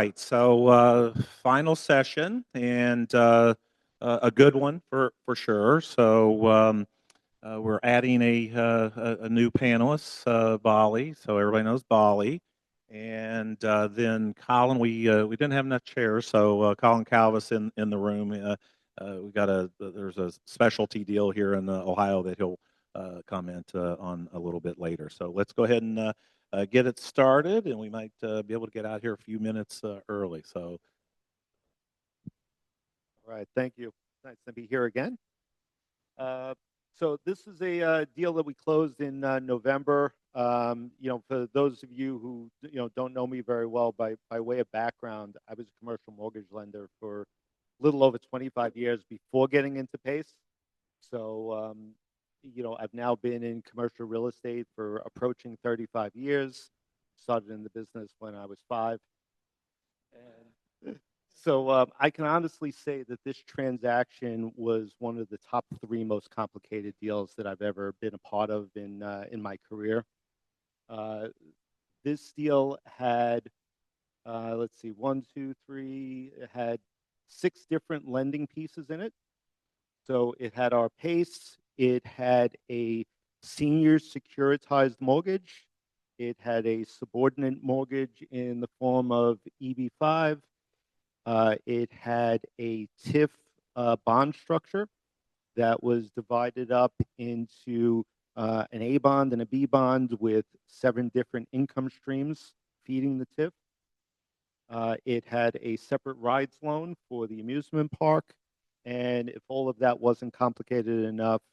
right. So final session and a good one for sure. So we're adding a new panelist, Bali. So everybody knows Bali. And then Colin, we didn't have enough chairs, so Colin Calvis in the room. We got there's a specialty deal here in Ohio that he'll comment on a little bit later. So let's go ahead and get it started, and we might be able to get out here a few minutes early. So, All right, thank you. Nice to be here again. So this is a deal that we closed in November. For those of you who don't know me very well, by way of background, I was a commercial mortgage lender for a little over 25 years before getting into PACE. So I've now been in commercial real estate for approaching 35 years. Started in the business when I was 5. And so I can honestly say that this transaction was one of the top 3 most complicated deals that I've ever been a part of in my career. This deal had, let's see, 1, 2, 3, it had 6 different lending pieces in it. So it had our PACE, it had a senior securitized mortgage, it had a subordinate mortgage in the form of EB5, it had a TIF bond structure that was divided up into an A bond and a B bond with 7 different income streams feeding the TIF. It had a separate rides loan for the amusement park. And if all of that wasn't complicated enough,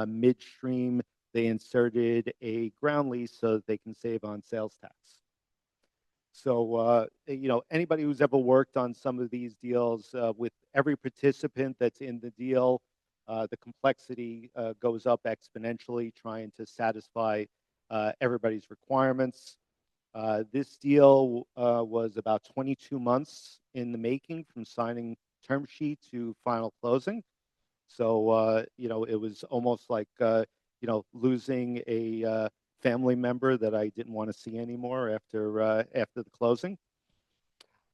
midstream, they inserted a ground lease so that they can save on sales tax. So, anybody who's ever worked on some of these deals, with every participant that's in the deal, the complexity goes up exponentially trying to satisfy everybody's requirements. This deal was about 22 months in the making from signing term sheet to final closing. So, it was almost like, losing a family member that I didn't want to see anymore after the closing.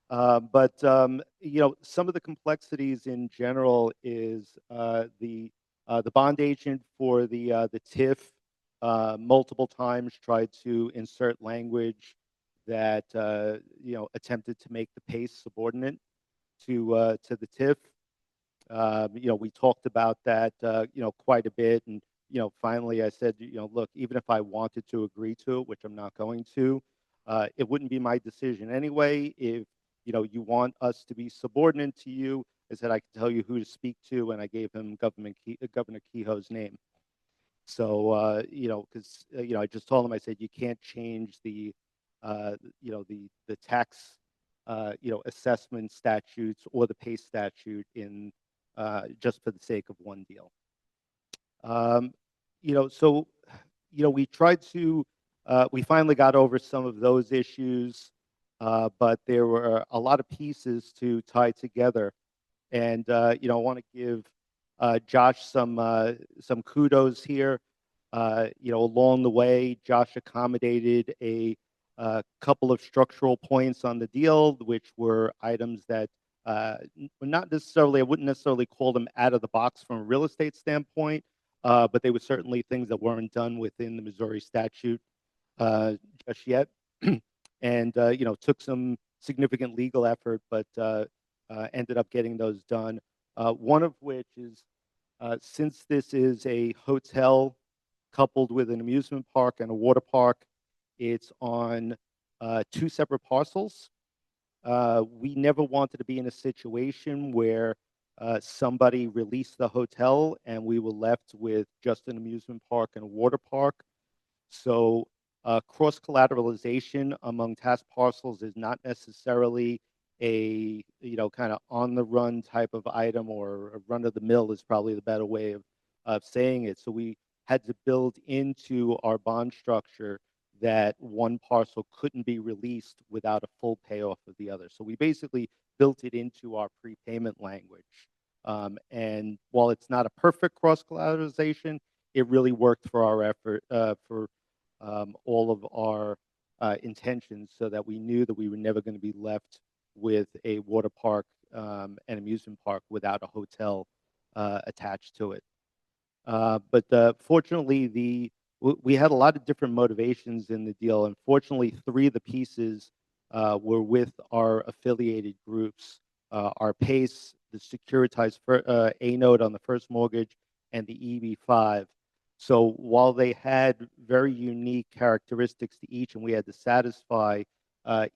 But some of the complexities in general is the bond agent for the TIF multiple times tried to insert language that attempted to make the PACE subordinate to the TIF. We talked about that quite a bit, and finally I said, look, even if I wanted to agree to it, which I'm not going to, it wouldn't be my decision anyway. If you want us to be subordinate to you, I said I can tell you who to speak to, and I gave him Governor Kehoe's name. So because I just told him, I said you can't change the tax assessment statutes or the PACE statute in just for the sake of one deal. So we tried to we finally got over some of those issues, but there were a lot of pieces to tie together. And I want to give Josh some kudos here. Along the way, Josh accommodated a couple of structural points on the deal, which were items that not necessarily, I wouldn't necessarily call them out of the box from a real estate standpoint, but they were certainly things that weren't done within the Missouri statute just yet. And took some significant legal effort, but ended up getting those done. One of which is, since this is a hotel coupled with an amusement park and a water park, it's on 2 separate parcels. We never wanted to be in a situation where somebody released the hotel and we were left with just an amusement park and a water park. So cross collateralization among task parcels is not necessarily a kind of on the run type of item, or a run of the mill is probably the better way of saying it. So we had to build into our bond structure that one parcel couldn't be released without a full payoff of the other. So we basically built it into our prepayment language. And while it's not a perfect cross collateralization, it really worked for our effort, for all of our intentions, so that we knew that we were never going to be left with a water park and amusement park without a hotel attached to it. But fortunately, we had a lot of different motivations in the deal. Unfortunately, three of the pieces were with our affiliated groups: our PACE, the securitized A note on the first mortgage, and the EB5. So while they had very unique characteristics to each, and we had to satisfy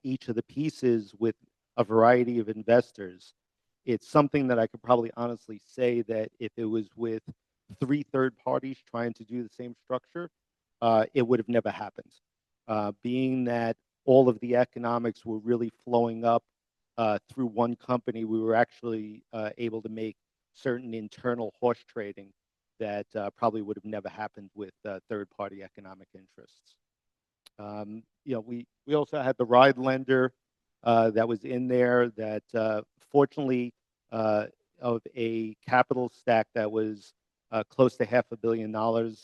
each of the pieces with a variety of investors, it's something that I could probably honestly say that if it was with three third parties trying to do the same structure, it would have never happened. Being that all of the economics were really flowing up through one company, we were actually able to make certain internal horse trading that probably would have never happened with third party economic interests. We also had the ride lender that was in there that fortunately of a capital stack that was close to $500 million.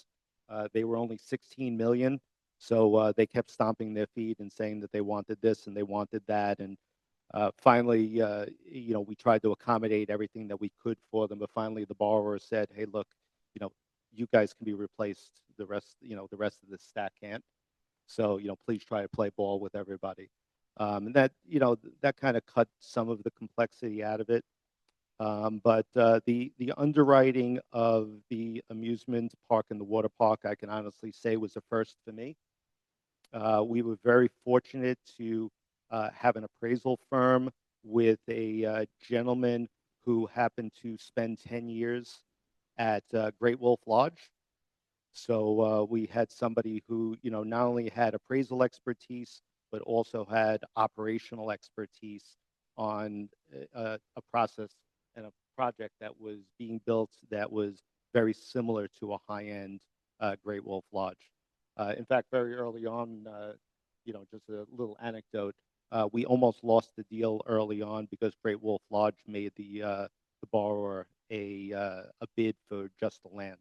They were only 16 million, so they kept stomping their feet and saying that they wanted this and they wanted that. And finally, we tried to accommodate everything that we could for them. But finally, the borrower said, "Hey, look, you guys can be replaced. The rest of the stack can't. So please try to play ball with everybody." And that kind of cut some of the complexity out of it. But the underwriting of the amusement park and the water park, I can honestly say, was a first for me. We were very fortunate to have an appraisal firm with a gentleman who happened to spend 10 years at Great Wolf Lodge. So we had somebody who, not only had appraisal expertise, but also had operational expertise on a process and a project that was being built that was very similar to a high-end Great Wolf Lodge. In fact, very early on, just a little anecdote, we almost lost the deal early on because Great Wolf Lodge made the borrower a bid for just the land.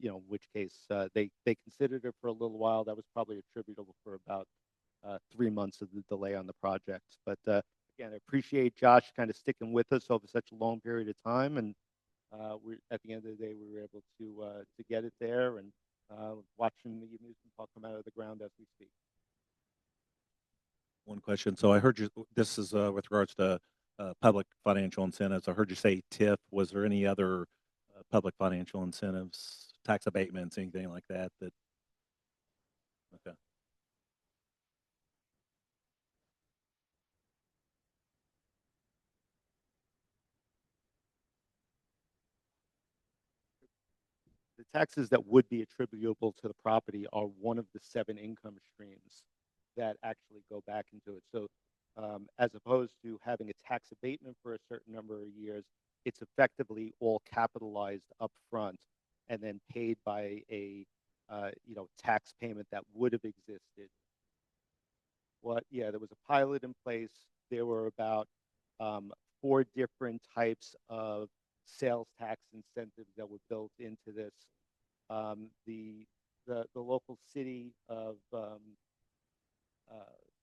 In which case they considered it for a little while. That was probably attributable for about 3 months of the delay on the project. But again, I appreciate Josh kind of sticking with us over such a long period of time. And at the end of the day, we were able to get it there and watching the amusement park come out of the ground as we speak. One question. So I heard you, this is with regards to public financial incentives. I heard you say TIF. Was there any other public financial incentives, tax abatements, anything like that? Okay. The taxes that would be attributable to the property are one of the 7 income streams that actually go back into it. So as opposed to having a tax abatement for a certain number of years, it's effectively all capitalized up front and then paid by a tax payment that would have existed. There was a pilot in place. There were about 4 different types of sales tax incentives that were built into this. The local city of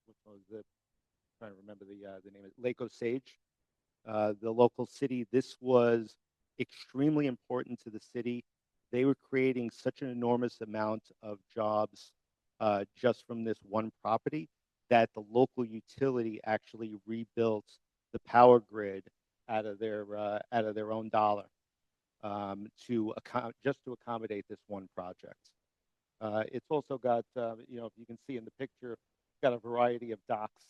which was the trying to remember the name of it, Lake Osage. The local city. This was extremely important to the city. They were creating such an enormous amount of jobs just from this one property that the local utility actually rebuilt the power grid out of their own dollar just to accommodate this one project. It's also got, if you can see in the picture, it's got a variety of docks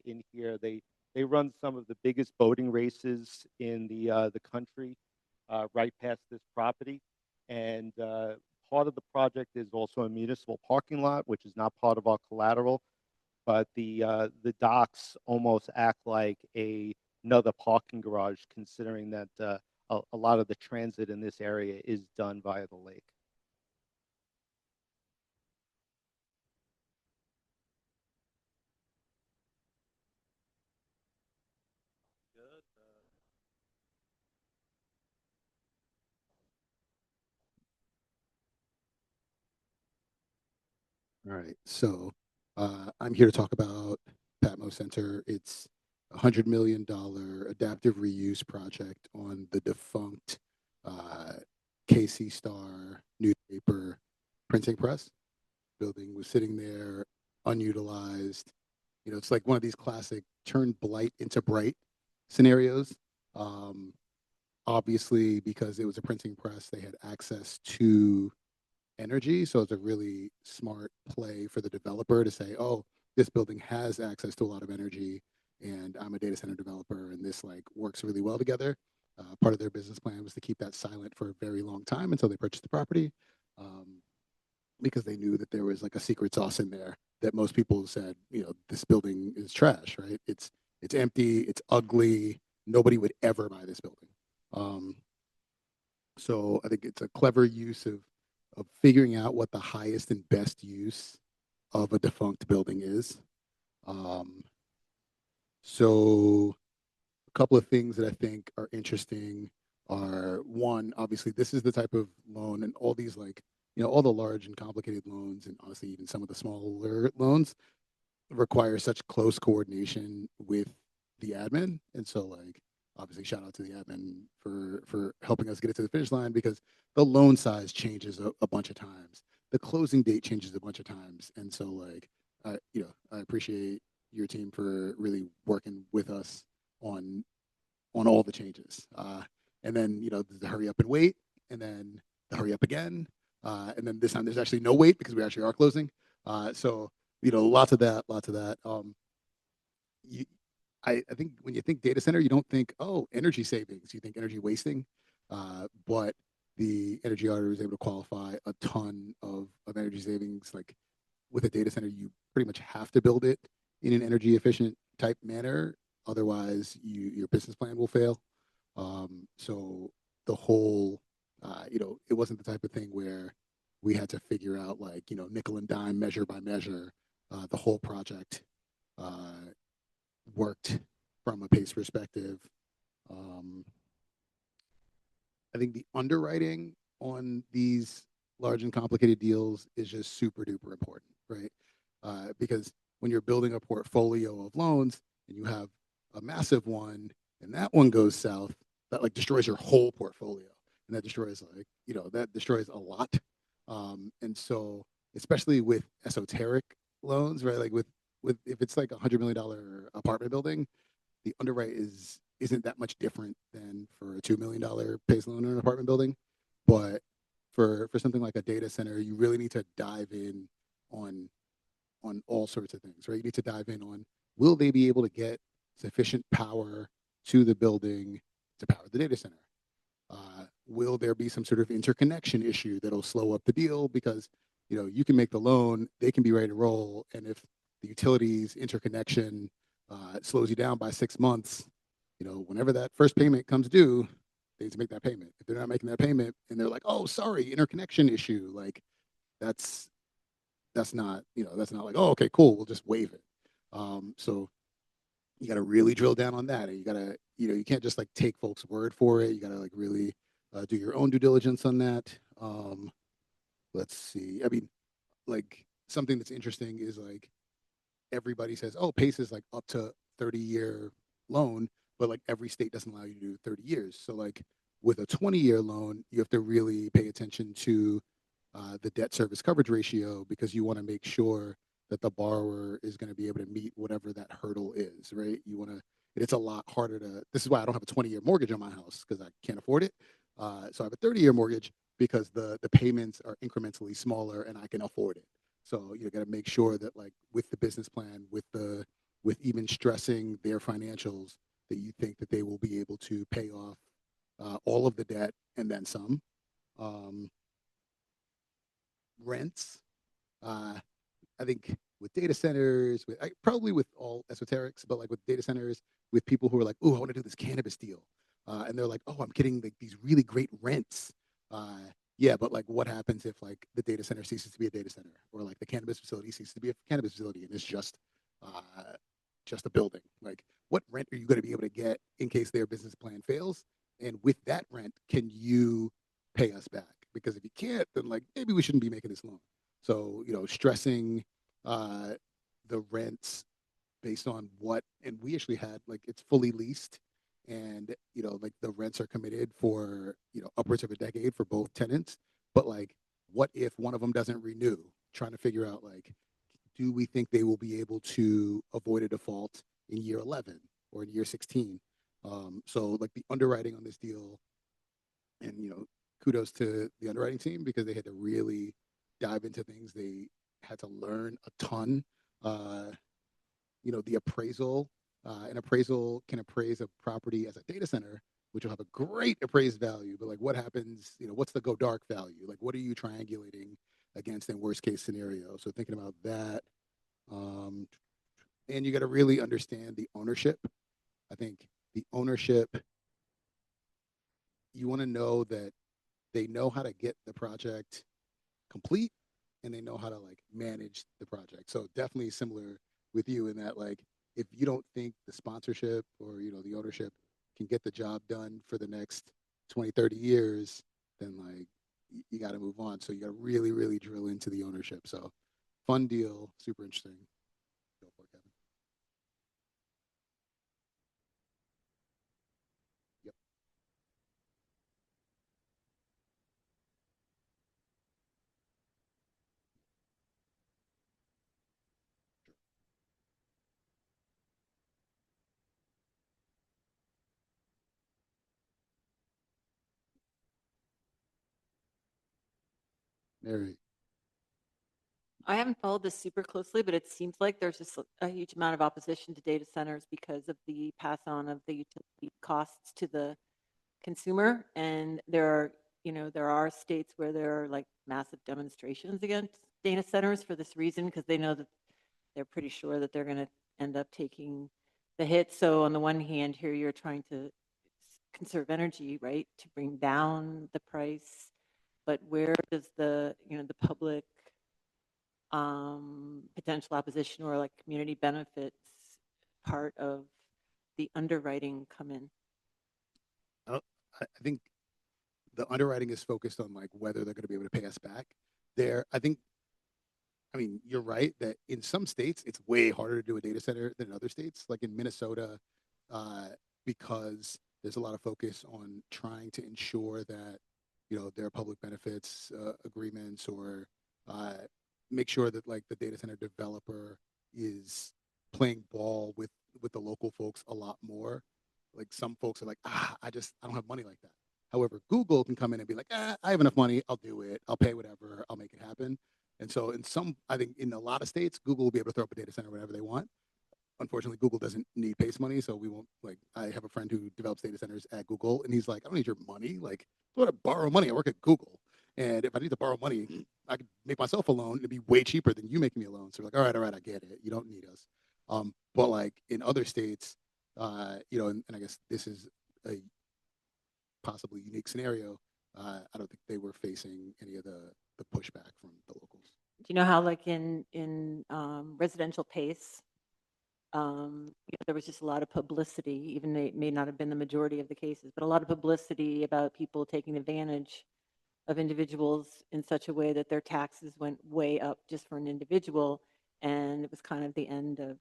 in here. They run some of the biggest boating races in the country right past this property. And part of the project is also a municipal parking lot, which is not part of our collateral. But the docks almost act like another parking garage, considering that a lot of the transit in this area is done via the lake. Good. All right, so I'm here to talk about Patmo Center. It's $100 million adaptive reuse project on the defunct KC Star newspaper printing press. Building was sitting there unutilized. It's like one of these classic turn blight into bright scenarios. Um, Obviously, because it was a printing press, they had access to energy. So it's a really smart play for the developer to say, oh, this building has access to a lot of energy, and I'm a data center developer, and this like works really well together. Part of their business plan was to keep that silent for a very long time until they purchased the property, um, because they knew that there was like a secret sauce in there that most people said, this building is trash, right? It's empty, it's ugly. Nobody would ever buy this building. Um, so I think it's a clever use of figuring out what the highest and best use of a defunct building is. Um, so a couple of things that I think are interesting are, one, obviously this is the type of loan, and all these like, all the large and complicated loans, and honestly even some of the smaller loans require such close coordination with the admin. And so like, obviously shout out to the admin for helping us get it to the finish line, because the loan size changes a bunch of times. The closing date changes a bunch of times. And so like, I appreciate your team for really working with us on all the changes. And then, the hurry up and wait, and then the hurry up again. And then this time there's actually no wait because we actually are closing. So, lots of that, lots of that. You, I think when you think data center, you don't think, oh, energy savings. You think energy wasting. But the energy auditor was able to qualify a ton of energy savings. Like with a data center, you pretty much have to build it in an energy efficient type manner. Otherwise, your business plan will fail. So the whole, it wasn't the type of thing where we had to figure out like, nickel and dime, measure by measure. The whole project worked from a pace perspective. Um, I think the underwriting on these large and complicated deals is just super duper important, right? Because when you're building a portfolio of loans and you have a massive one and that one goes south, that like destroys your whole portfolio, and that destroys like that destroys a lot. And so especially with esoteric loans, right? Like with if it's like $100 million apartment building, the underwrite isn't that much different than for a $2 million PACE loan in an apartment building. But for something like a data center, you really need to dive in on all sorts of things, right? You need to dive in on, will they be able to get sufficient power to the building to power the data center? Will there be some sort of interconnection issue that'll slow up the deal? Because you can make the loan, they can be ready to roll, and if the utilities interconnection slows you down by 6 months, whenever that first payment comes due, they need to make that payment. If they're not making that payment and they're like, oh, sorry, interconnection issue, like that's not, that's not like, oh, okay, cool, we'll just waive it. So you got to really drill down on that. And you got to, you can't just like take folks' word for it. You got to like really do your own due diligence on that. Let's see. I mean, like something that's interesting is like everybody says, oh, PACE is like up to 30-year loan, but like every state doesn't allow you to do 30 years. So like with a 20-year loan, you have to really pay attention to the debt service coverage ratio, because you want to make sure that the borrower is going to be able to meet whatever that hurdle is, right? You want to, it's a lot harder to, this is why I don't have a 20-year mortgage on my house, because I can't afford it. So I have a 30-year mortgage because the payments are incrementally smaller and I can afford it. So you got to make sure that like with the business plan, with even stressing their financials, that you think that they will be able to pay off all of the debt and then some. Rents. I think with data centers, probably with all esoterics, but like with data centers, with people who are like, oh, I want to do this cannabis deal. And they're like, oh, I'm getting like these really great rents. Yeah, but like what happens if like the data center ceases to be a data center, or like the cannabis facility ceases to be a cannabis facility and it's just a building? Like what rent are you going to be able to get in case their business plan fails? And with that rent, can you pay us back? Because if you can't, then like maybe we shouldn't be making this loan. So stressing the rents based on what, and we actually had like it's fully leased, and like the rents are committed for upwards of a decade for both tenants. But like, what if one of them doesn't renew? Trying to figure out like, do we think they will be able to avoid a default in year 11 or in year 16? So like the underwriting on this deal, and kudos to the underwriting team because they had to really dive into things. They had to learn a ton. Uh, the appraisal, an appraisal can appraise a property as a data center, which will have a great appraised value. But like, what happens? What's the go dark value? Like, what are you triangulating against in worst case scenario? So thinking about that, and you got to really understand the ownership. I think the ownership, you want to know that they know how to get the project complete and they know how to like manage the project. So definitely similar with you in that, like, if you don't think the sponsorship or the ownership can get the job done for the next 20, 30 years, then like you got to move on. So you got to really, really drill into the ownership. So fun deal, super interesting. Go for it, Kevin. Yep. Mary. I haven't followed this super closely, but it seems like there's just a huge amount of opposition to data centers because of the pass on of the utility costs to the consumer. And there are states where there are like massive demonstrations against data centers for this reason, because they know that they're pretty sure that they're going to end up taking the hit. So on the one hand, here you're trying to conserve energy, right, to bring down the price. But where does the public potential opposition or like community benefits part of the underwriting come in? I think the underwriting is focused on like whether they're going to be able to pay us back. I mean, you're right that in some states it's way harder to do a data center than in other states, like in Minnesota, uh, because there's a lot of focus on trying to ensure that there are public benefits agreements, or uh, make sure that like the data center developer is playing ball with the local folks a lot more. Like some folks are like, I don't have money like that. However, Google can come in and be like, I have enough money, I'll do it, I'll pay whatever, I'll make it happen. And so I think in a lot of states, Google will be able to throw up a data center whenever they want. Unfortunately, Google doesn't need PACE money, so we won't. Like, I have a friend who develops data centers at Google, and he's like, I don't need your money. Like, I want to borrow money. I work at Google, and if I need to borrow money, I could make myself a loan. It'd be way cheaper than you making me a loan. So we're like, all right, I get it. You don't need us. But like in other states, and I guess this is a possibly unique scenario. I don't think they were facing any of the pushback from the locals. Do you know how like in residential pace, there was just a lot of publicity, even though it may not have been the majority of the cases, but a lot of publicity about people taking advantage of individuals in such a way that their taxes went way up just for an individual. And it was kind of the end of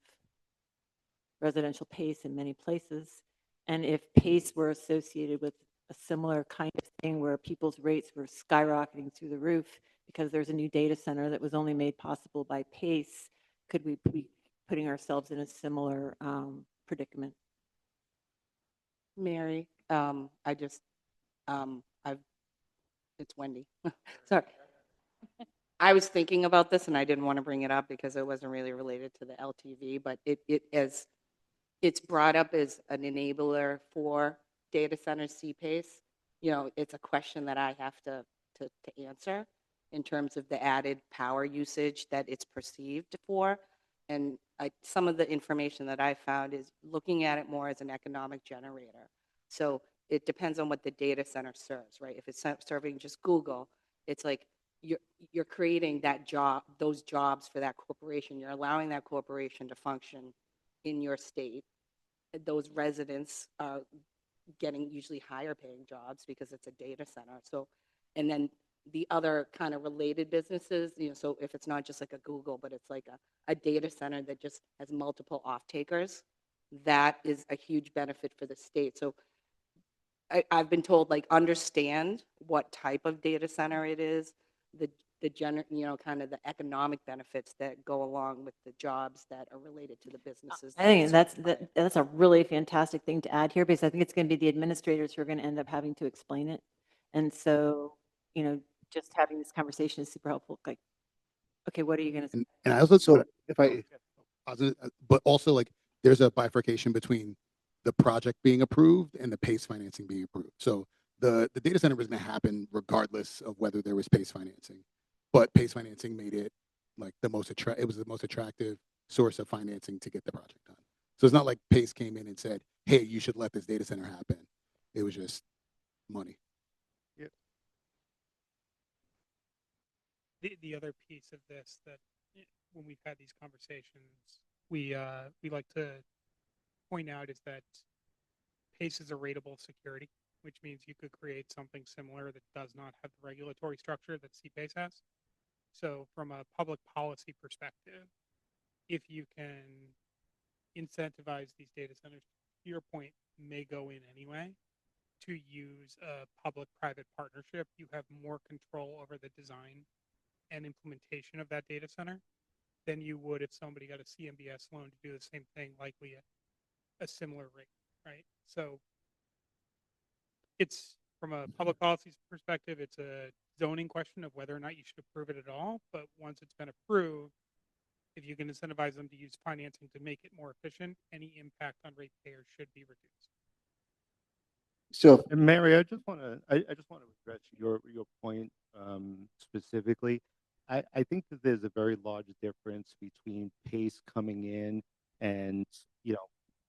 residential PACE in many places. And if PACE were associated with a similar kind of thing where people's rates were skyrocketing through the roof because there's a new data center that was only made possible by PACE, could we be putting ourselves in a similar predicament? Mary, I've, it's Wendy. Sorry. I was thinking about this and I didn't want to bring it up because it wasn't really related to the LTV, but it's brought up as an enabler for data center CPACE. It's a question that I have to answer in terms of the added power usage that it's perceived for. And some of the information that I found is looking at it more as an economic generator. So it depends on what the data center serves, right? If it's serving just Google, it's like you're creating those jobs for that corporation. You're allowing that corporation to function in your state. Those residents are getting usually higher paying jobs because it's a data center. So, and then the other kind of related businesses, so if it's not just like a Google, but it's like a data center that just has multiple off-takers, that is a huge benefit for the state. So I've been told, like, understand what type of data center it is, kind of the economic benefits that go along with the jobs that are related to the businesses. I think that that's that's a really fantastic thing to add here, because I think it's going to be the administrators who are going to end up having to explain it. And so, just having this conversation is super helpful. Like, okay, what are you going to say? And I also So if I, but also like there's a bifurcation between the project being approved and the PACE financing being approved. So the data center was going to happen regardless of whether there was PACE financing, but PACE financing made it like it was the most attractive source of financing to get the project done. So it's not like PACE came in and said, hey, you should let this data center happen. It was just money. The other piece of this that when we've had these conversations, we like to point out is that PACE is a rateable security, which means you could create something similar that does not have the regulatory structure that CPACE has. So from a public policy perspective, if you can incentivize these data centers, to your point, may go in anyway, to use a public-private partnership, you have more control over the design and implementation of that data center than you would if somebody got a CMBS loan to do the same thing, likely at a similar rate, right? So it's, from a public policy perspective, it's a zoning question of whether or not you should approve it at all. But once it's been approved, if you can incentivize them to use financing to make it more efficient, any impact on ratepayers should be reduced. so Mary, I just want to address your point specifically. I think that there's a very large difference between PACE coming in and,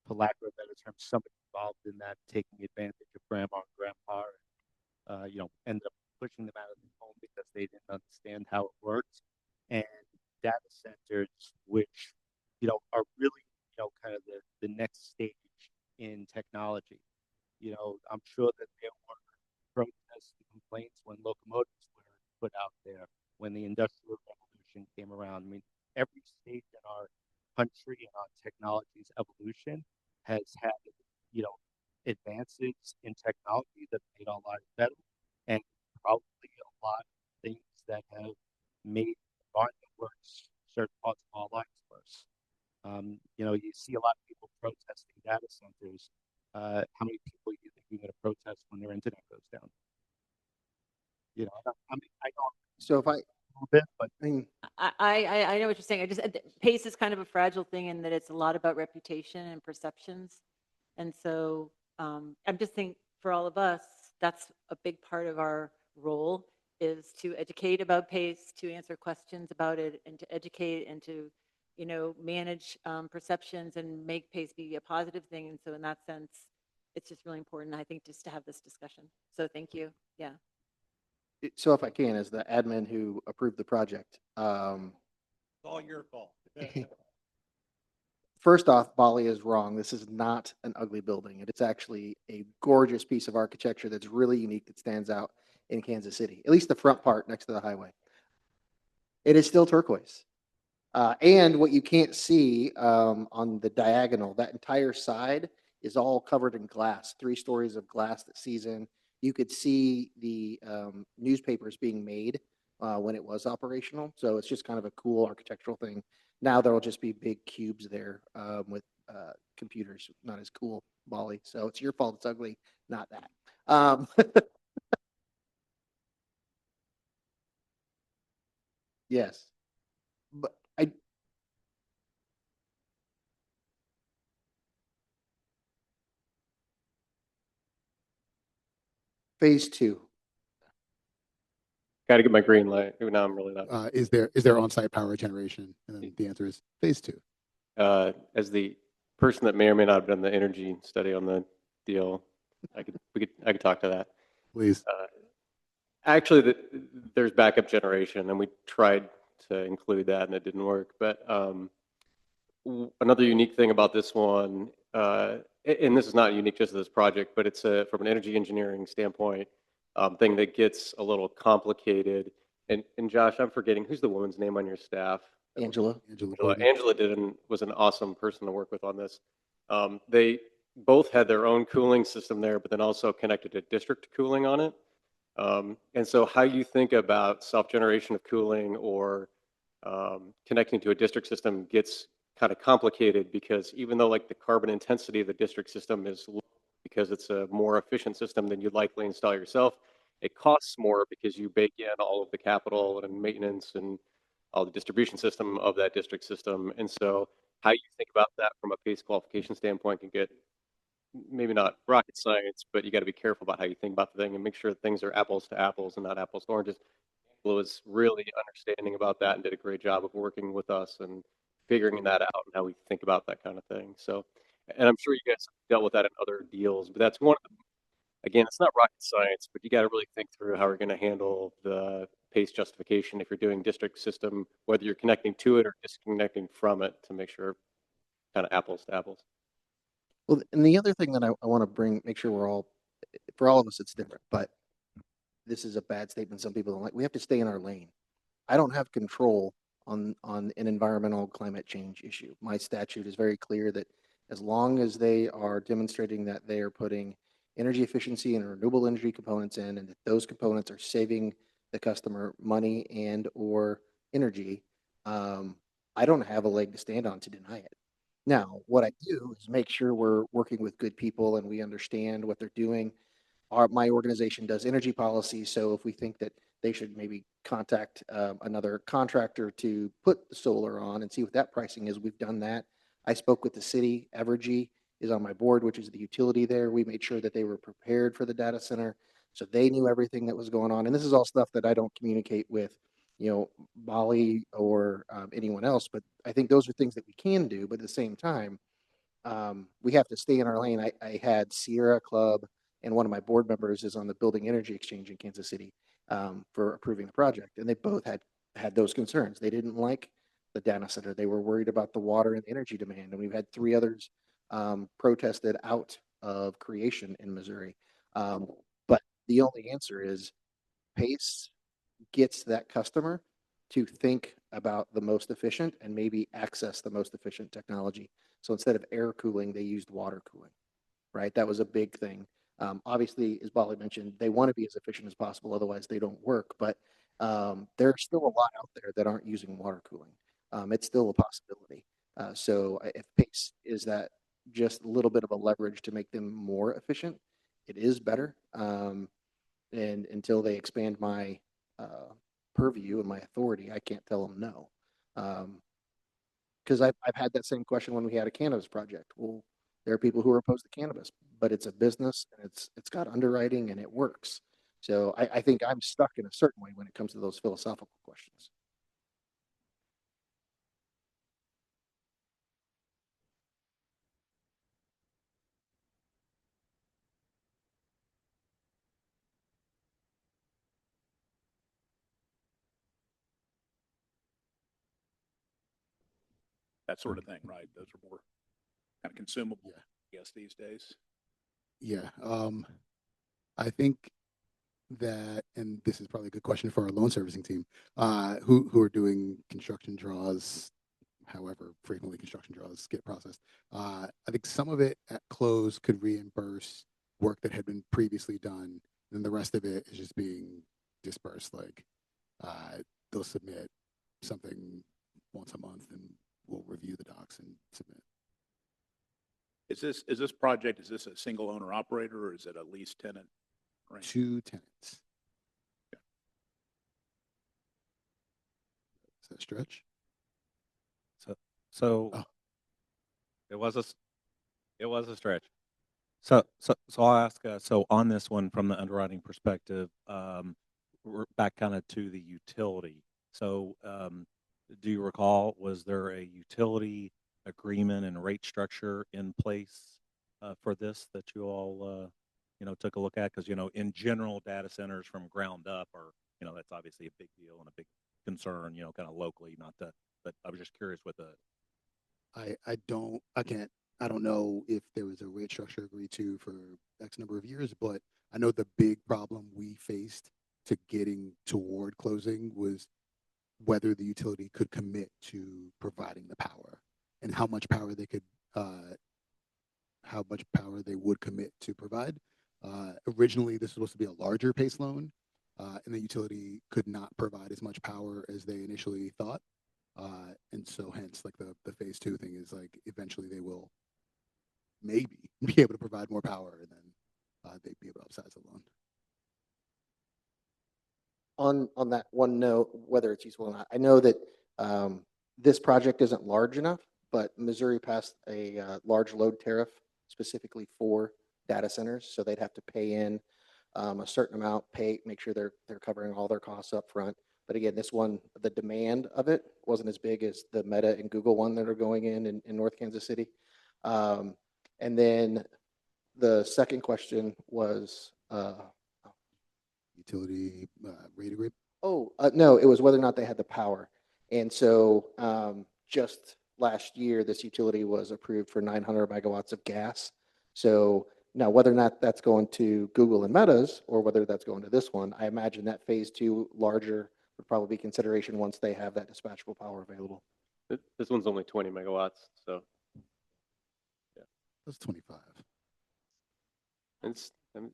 for lack of a better term, somebody involved in that taking advantage of grandma and grandpa, ended up pushing them out of the home because they didn't understand how it works. And data centers, which, are really, kind of the next stage in technology. I'm sure that there were protests and complaints when locomotives were put out there, when the Industrial Revolution came around. I mean, every stage in our country and our technology's evolution has had, advances in technology that made our lives better, and probably a lot of things that have made the environment worse, certain parts of our lives worse. You see a lot of people protesting data centers. How many people do you think are going to protest when their internet goes down? I know So if I, a little bit, but I mean, I know what you're saying. PACE is kind of a fragile thing in that it's a lot about reputation and perceptions. And so I'm just thinking for all of us, that's a big part of our role, is to educate about PACE, to answer questions about it, and to educate and to, manage perceptions and make PACE be a positive thing. And so in that sense, it's just really important, I think, just to have this discussion. So thank you. Yeah. so if I can, as the admin who approved the project, It's all your fault. first off, Bali is wrong. This is not an ugly building. It's actually a gorgeous piece of architecture that's really unique, that stands out in Kansas City, at least the front part next to the highway. It is still turquoise. And what you can't see on the diagonal, that entire side is all covered in glass, 3 stories of glass that sees in. You could see the newspapers being made when it was operational. So it's just kind of a cool architectural thing. Now there will just be big cubes there with computers. Not as cool, Bali. So it's your fault it's ugly, not that. Yes. But phase 2. Got to get my green light. Now I'm really not. Is there on-site power generation? And then the answer is phase 2. As the person that may or may not have done the energy study on the deal, I could talk to that. Please. Actually, there's backup generation, and we tried to include that, and it didn't work. But another unique thing about this one, and this is not unique just to this project, but it's from an energy engineering standpoint, thing that gets a little complicated. And Josh, I'm forgetting, who's the woman's name on your staff? Angela? Angela was an awesome person to work with on this. They both had their own cooling system there, but then also connected to district cooling on it. And so how you think about self-generation of cooling or connecting to a district system gets kind of complicated, because even though like the carbon intensity of the district system is low because it's a more efficient system than you'd likely install yourself, it costs more because you bake in all of the capital and maintenance and all the distribution system of that district system. And so how you think about that from a PACE qualification standpoint can get maybe not rocket science, but you got to be careful about how you think about the thing and make sure that things are apples to apples and not apples to oranges. Angela was really understanding about that and did a great job of working with us and figuring that out and how we think about that kind of thing. So, and I'm sure you guys have dealt with that in other deals, but that's one of the, again, it's not rocket science, but you got to really think through how we're going to handle the PACE justification if you're doing district system, whether you're connecting to it or disconnecting from it, to make sure kind of apples to apples. Well, and the other thing that I want to make sure for all of us, it's different, but this is a bad statement. Some people don't like, we have to stay in our lane. I don't have control on an environmental climate change issue. My statute is very clear that as long as they are demonstrating that they are putting energy efficiency and renewable energy components in, and that those components are saving the customer money and or energy, I don't have a leg to stand on to deny it. Now, what I do is make sure we're working with good people and we understand what they're doing. My organization does energy policy, so if we think that they should maybe contact another contractor to put the solar on and see what that pricing is, we've done that. I spoke with the city. Evergy is on my board, which is the utility there. We made sure that they were prepared for the data center, so they knew everything that was going on. And this is all stuff that I don't communicate with, Molly or anyone else, but I think those are things that we can do. But at the same time, we have to stay in our lane. I had Sierra Club, and one of my board members is on the Building Energy Exchange in Kansas City for approving the project. And they both had those concerns. They didn't like the data center. They were worried about the water and the energy demand. And we've had 3 others protested out of creation in Missouri. But the only answer is PACE gets that customer to think about the most efficient and maybe access the most efficient technology. So instead of air cooling, they used water cooling, right? That was a big thing. Obviously, as Bali mentioned, they want to be as efficient as possible, otherwise they don't work. But there's still a lot out there that aren't using water cooling. It's still a possibility. So if PACE is that just a little bit of a leverage to make them more efficient, it is better. And until they expand my purview and my authority, I can't tell them no. Because I've had that same question when we had a cannabis project. Well, there are people who are opposed to cannabis, but it's a business and it's got underwriting and it works. So I think I'm stuck in a certain way when it comes to those philosophical questions. That sort of thing, right? Those are more kind of consumable, Yeah. I guess, these days. Yeah. I think that, and this is probably a good question for our loan servicing team, who are doing construction draws, however frequently construction draws get processed. I think some of it at close could reimburse work that had been previously done, and the rest of it is just being dispersed. Like they'll submit something once a month, and we'll review the docs and submit. Is this project, is this a single owner operator, or is it a lease tenant? Right. 2 tenants. Yeah. Is that a stretch? So Oh. it was a stretch. So I'll ask. So on this one, from the underwriting perspective, we're back kind of to the utility. So do you recall, was there a utility agreement and rate structure in place for this that you all took a look at? Because in general, data centers from ground up are that's obviously a big deal and a big concern, kind of locally. Not that, but I was just curious with the. I don't know if there was a rate structure agreed to for X number of years, but I know the big problem we faced to getting toward closing was whether the utility could commit to providing the power and how much power they could, how much power they would commit to provide. Originally, this was supposed to be a larger PACE loan, and the utility could not provide as much power as they initially thought. And so hence like the phase two thing is like eventually they will maybe be able to provide more power and then they'd be able to upsize the loan. On that one note, whether it's useful or not, I know that this project isn't large enough, but Missouri passed a large load tariff specifically for data centers, so they'd have to pay in a certain amount, make sure they're covering all their costs up front. But again, this one, the demand of it wasn't as big as the Meta and Google one that are going in North Kansas City. And then the second question was, Utility rate agreement. no, it was whether or not they had the power. And so just last year, this utility was approved for 900 megawatts of gas. So now whether or not that's going to Google and Meta's or whether that's going to this one, I imagine that phase two larger would probably be consideration once they have that dispatchable power available. This one's only 20 megawatts, so That's 25.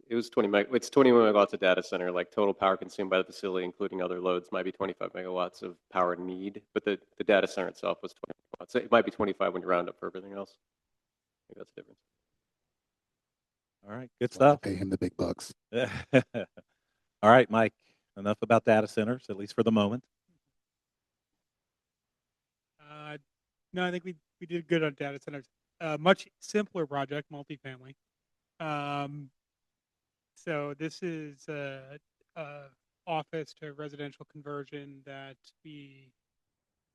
it was 20 it's 20 megawatts of data center, like total power consumed by the facility, including other loads, might be 25 megawatts of power need, but the data center itself was 20 megawatts. It might be 25 when you round up for everything else. I think that's the difference. All right, good We'll have stuff. to pay him the big bucks. All right, Mike, enough about data centers, at least for the moment. No, I think we did good on data centers. Much simpler project, multifamily. So this is a office to residential conversion that we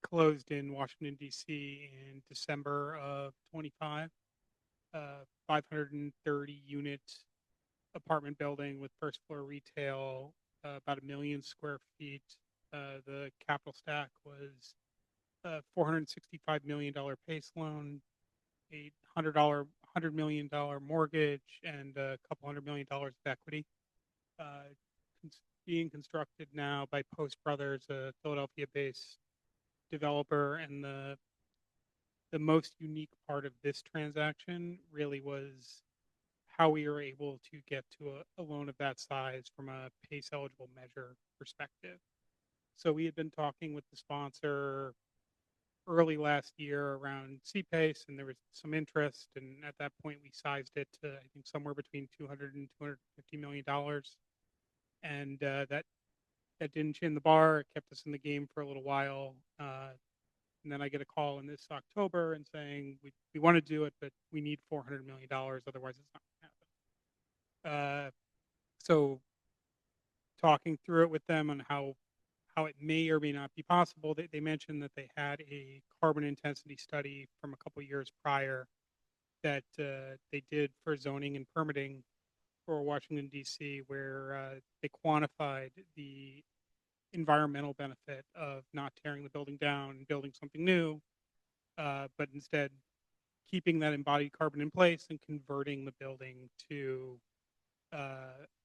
closed in Washington, D.C. in December of 25. 530 unit apartment building with first floor retail, about 1 million square feet. The capital stack was $465 million PACE loan, $100 million mortgage, and a couple $100 million of equity. Being constructed now by Post Brothers, a Philadelphia-based developer, and the most unique part of this transaction really was how we were able to get to a loan of that size from a PACE eligible measure perspective. So we had been talking with the sponsor early last year around CPACE, and there was some interest. And at that point, we sized it to, I think, somewhere between $200 and $250 million. And that didn't chin the bar. It kept us in the game for a little while. And then I get a call in this October and saying, we want to do it, but we need $400 million. Otherwise, it's not going to happen. So talking through it with them on how it may or may not be possible, they mentioned that they had a carbon intensity study from a couple years prior that they did for zoning and permitting for Washington, D.C., where they quantified the environmental benefit of not tearing the building down and building something new, but instead keeping that embodied carbon in place and converting the building to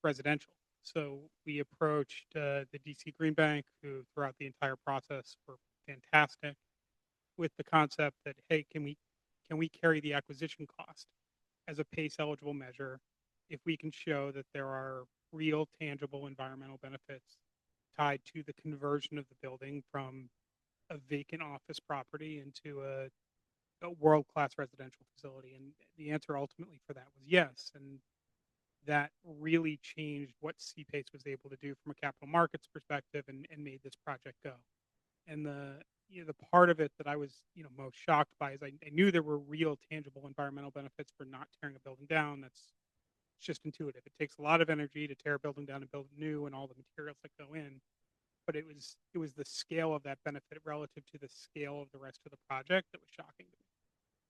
residential. So we approached the DC Green Bank, who throughout the entire process were fantastic, with the concept that, hey, can we carry the acquisition cost as a PACE eligible measure if we can show that there are real tangible environmental benefits tied to the conversion of the building from a vacant office property into a world-class residential facility? And the answer ultimately for that was yes. And that really changed what CPACE was able to do from a capital markets perspective and made this project go. And the part of it that I was most shocked by is I knew there were real tangible environmental benefits for not tearing a building down. It's just intuitive. It takes a lot of energy to tear a building down and build it new and all the materials that go in. But it was the scale of that benefit relative to the scale of the rest of the project that was shocking to me.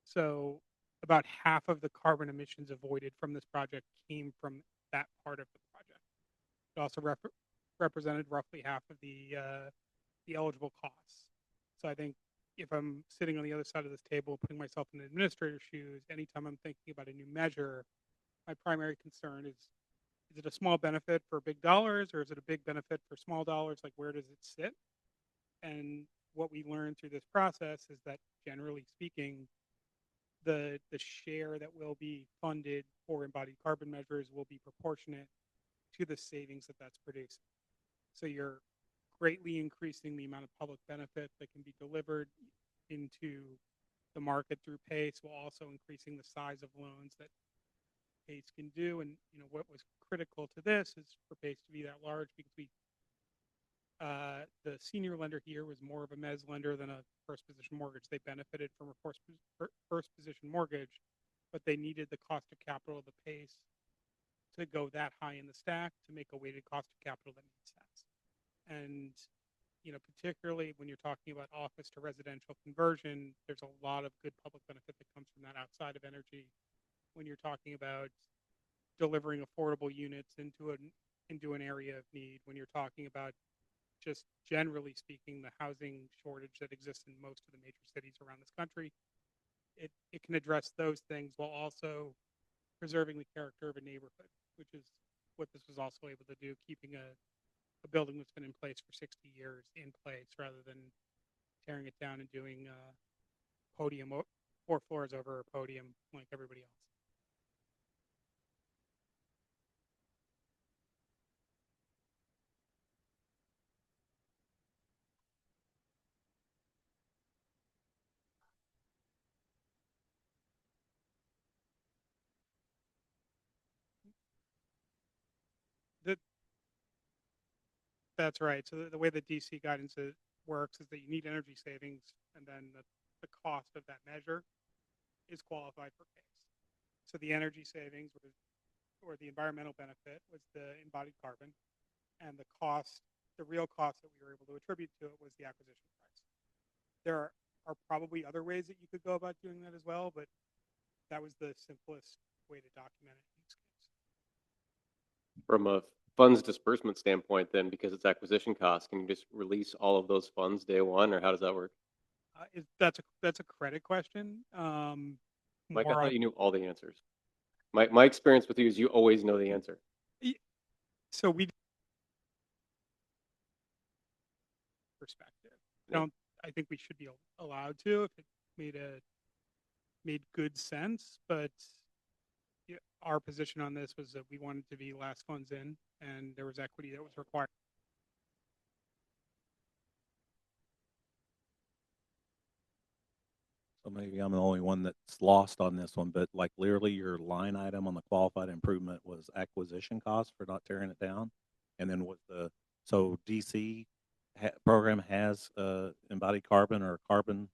So about half of the carbon emissions avoided from this project came from that part of the project. It also represented roughly half of the eligible costs. So I think if I'm sitting on the other side of this table, putting myself in the administrator's shoes, anytime I'm thinking about a new measure, my primary concern is is it a small benefit for big dollars, or is it a big benefit for small dollars? Like, where does it sit? And what we learned through this process is that, generally speaking, the share that will be funded for embodied carbon measures will be proportionate to the savings that that's producing. So you're greatly increasing the amount of public benefit that can be delivered into the market through PACE, while also increasing the size of loans that PACE can do. And what was critical to this is for PACE to be that large, because the senior lender here was more of a mezz lender than a first position mortgage. They benefited from a first position mortgage, but they needed the cost of capital of the PACE to go that high in the stack to make a weighted cost of capital that made sense. And particularly when you're talking about office to residential conversion, there's a lot of good public benefit that comes from that outside of energy. When you're talking about delivering affordable units into an area of need, when you're talking about just generally speaking, the housing shortage that exists in most of the major cities around this country, it can address those things while also preserving the character of a neighborhood, which is what this was also able to do, keeping a building that's been in place for 60 years in place, rather than tearing it down and doing podium 4 floors over a podium like everybody else. That's right. So the way the DC guidance works is that you need energy savings, and then the cost of that measure is qualified for PACE. So the energy savings or the environmental benefit was the embodied carbon, and the real cost that we were able to attribute to it was the acquisition price. There are probably other ways that you could go about doing that as well, but that was the simplest way to document it in this case. From a funds disbursement standpoint, then, because it's acquisition costs, can you just release all of those funds day one, or how does that work? That's a credit question. Mike, I More thought on, you knew all the answers. My experience with you is you always know the answer. so we perspective. Yeah. I think we should be allowed to if it made good sense, but our position on this was that we wanted to be last funds in, and there was equity that was required. So maybe I'm the only one that's lost on this one, but like literally your line item on the qualified improvement was acquisition cost for not tearing it down. And then so DC program has embodied carbon or carbon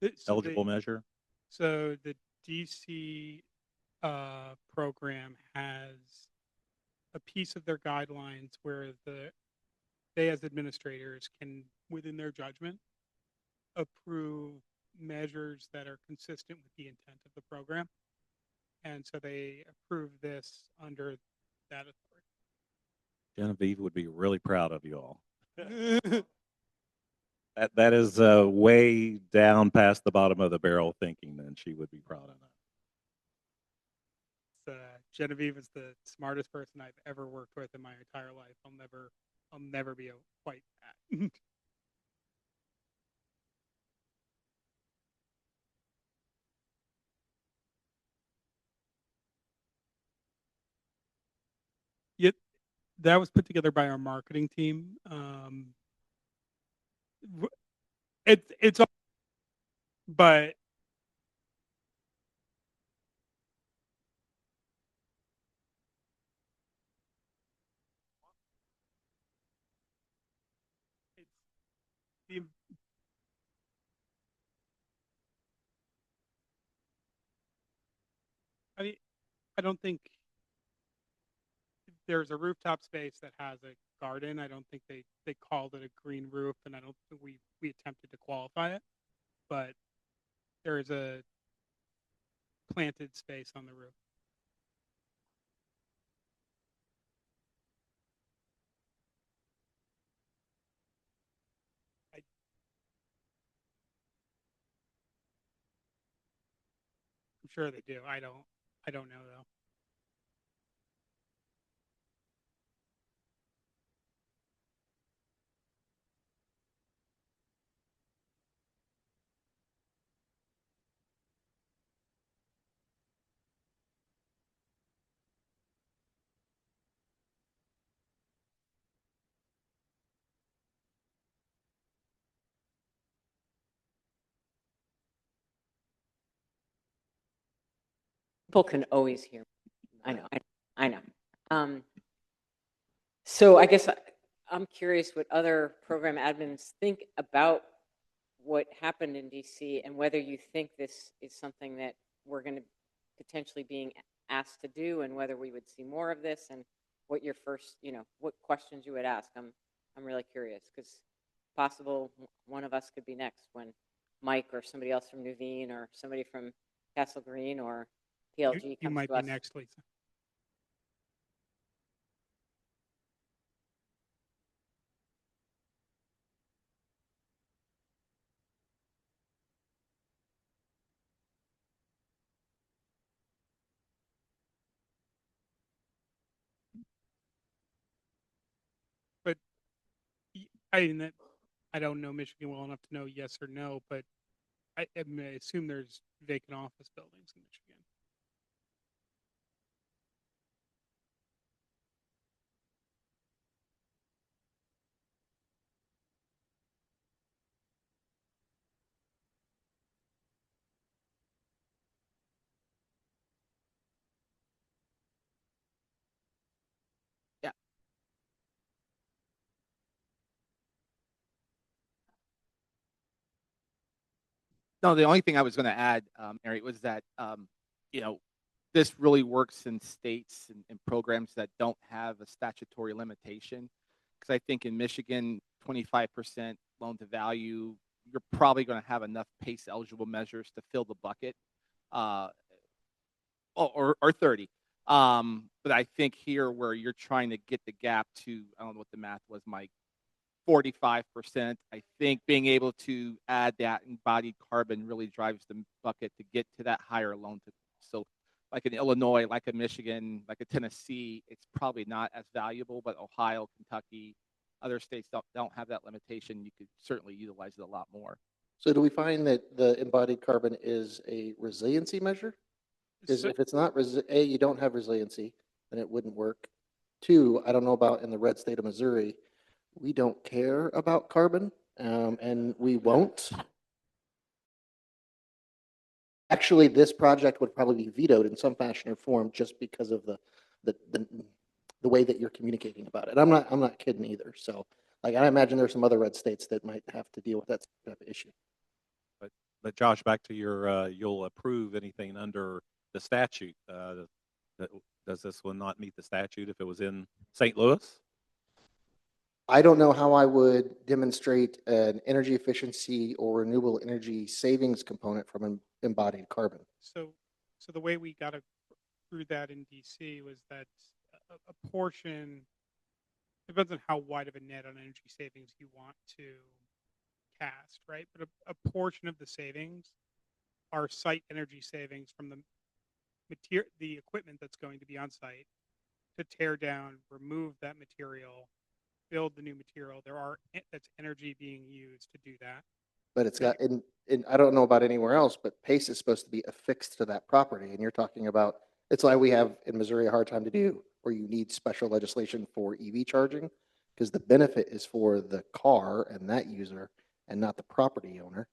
So eligible measure? So the DC program has a piece of their guidelines where they as administrators can, within their judgment, approve measures that are consistent with the intent of the program. And so they approve this under that authority. Genevieve would be really proud of you all. That is way down past the bottom of the barrel thinking, then she would be proud of that. Genevieve is the smartest person I've ever worked with in my entire life. I'll never be quite that. Yet that was put together by our marketing team. It's but it's the I mean, I don't think there's a rooftop space that has a garden. I don't think they called it a green roof, and I don't think we attempted to qualify it, but there is a planted space on the roof. I, I'm sure they do. I don't know though. People can always hear. I know, I know. So I guess I'm curious what other program admins think about what happened in DC and whether you think this is something that we're going to potentially being asked to do, and whether we would see more of this, and what your first, what questions you would ask. I'm really curious, because possible one of us could be next when Mike or somebody else from Nuveen or somebody from Castle Green or PLG You comes might to be us. next, Lisa. But I don't know Michigan well enough to know yes or no, but I assume there's vacant office buildings in Michigan. No, the only thing I was going to add, Mary, was that this really works in states and programs that don't have a statutory limitation. Because I think in Michigan, 25% loan to value, you're probably going to have enough PACE eligible measures to fill the bucket, or 30. But I think here, where you're trying to get the gap to, I don't know what the math was, Mike, 45%. I think being able to add that embodied carbon really drives the bucket to get to that higher loan. So like in Illinois, like in Michigan, like in Tennessee, it's probably not as valuable, but Ohio, Kentucky, other states don't have that limitation. You could certainly utilize it a lot more. So do we find that the embodied carbon is a resiliency measure? Because So- if it's not, you don't have resiliency, then it wouldn't work. Two, I don't know about in the red state of Missouri, we don't care about carbon, and we won't. Actually, this project would probably be vetoed in some fashion or form just because of the way that you're communicating about it. I'm not kidding either. So, like, I imagine there's some other red states that might have to deal with that type of issue. But Josh, back to your, you'll approve anything under the statute. Does this one not meet the statute if it was in St. Louis? I don't know how I would demonstrate an energy efficiency or renewable energy savings component from embodied carbon. So the way we got through that in DC was that a portion, depends on how wide of a net on energy savings you want to cast, right? But a portion of the savings are site energy savings from the equipment that's going to be on site to tear down, remove that material, build the new material. That's energy being used to do that. But it's got, and I don't know about anywhere else, but PACE is supposed to be affixed to that property. And you're talking about, it's like we have in Missouri a hard time to do, where you need special legislation for EV charging, because the benefit is for the car and that user and not the property owner.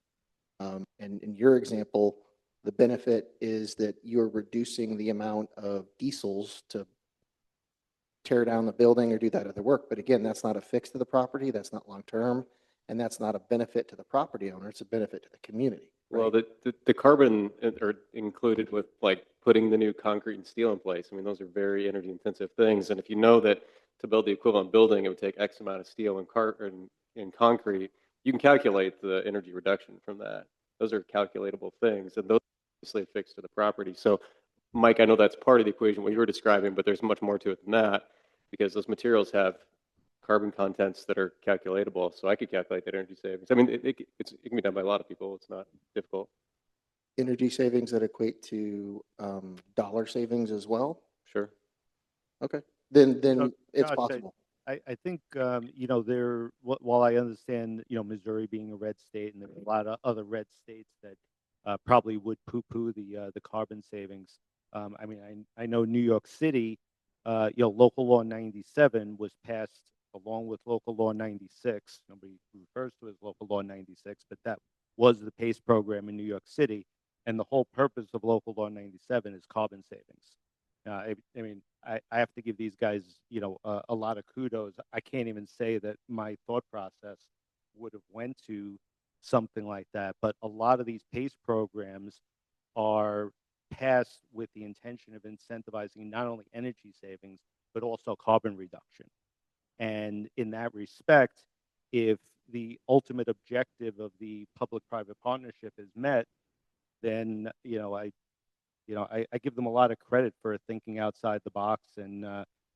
And in your example, the benefit is that you're reducing the amount of diesels to tear down the building or do that other work. But again, that's not affixed to the property. That's not long-term. And that's not a benefit to the property owner. It's a benefit to the community. Right? Well, the carbon are included with like putting the new concrete and steel in place. I mean, those are very energy intensive things. And if you know that to build the equivalent building, it would take X amount of steel and concrete, you can calculate the energy reduction from that. Those are calculatable things, and those are obviously affixed to the property. So, Mike, I know that's part of the equation, what you were describing, but there's much more to it than that, because those materials have carbon contents that are calculatable. So I could calculate that energy savings. I mean, it can be done by a lot of people. It's not difficult. Energy savings that equate to dollar savings as well. Sure. Okay. Then So, it's Josh, possible. I think, while I understand, Missouri being a red state, and there are a lot of other red states that probably would poo-poo the carbon savings. I mean, I know New York City, local law 97 was passed along with local law 96. Nobody refers to it as local law 96, but that was the PACE program in New York City. And the whole purpose of Local Law 97 is carbon savings. I mean, I have to give these guys, a lot of kudos. I can't even say that my thought process would have went to something like that. But a lot of these PACE programs are passed with the intention of incentivizing not only energy savings, but also carbon reduction. And in that respect, if the ultimate objective of the public-private partnership is met, then I give them a lot of credit for thinking outside the box and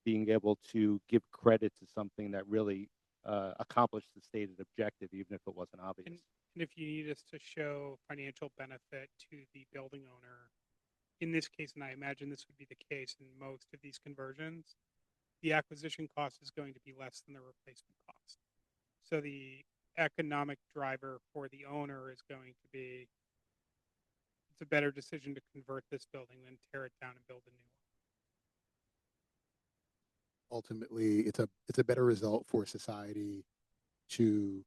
being able to give credit to something that really accomplished the stated objective, even if it wasn't obvious. And if you need us to show financial benefit to the building owner, in this case, and I imagine this would be the case in most of these conversions, the acquisition cost is going to be less than the replacement cost. So the economic driver for the owner is going to be, it's a better decision to convert this building than tear it down and build a new one. Ultimately, it's a better result for society to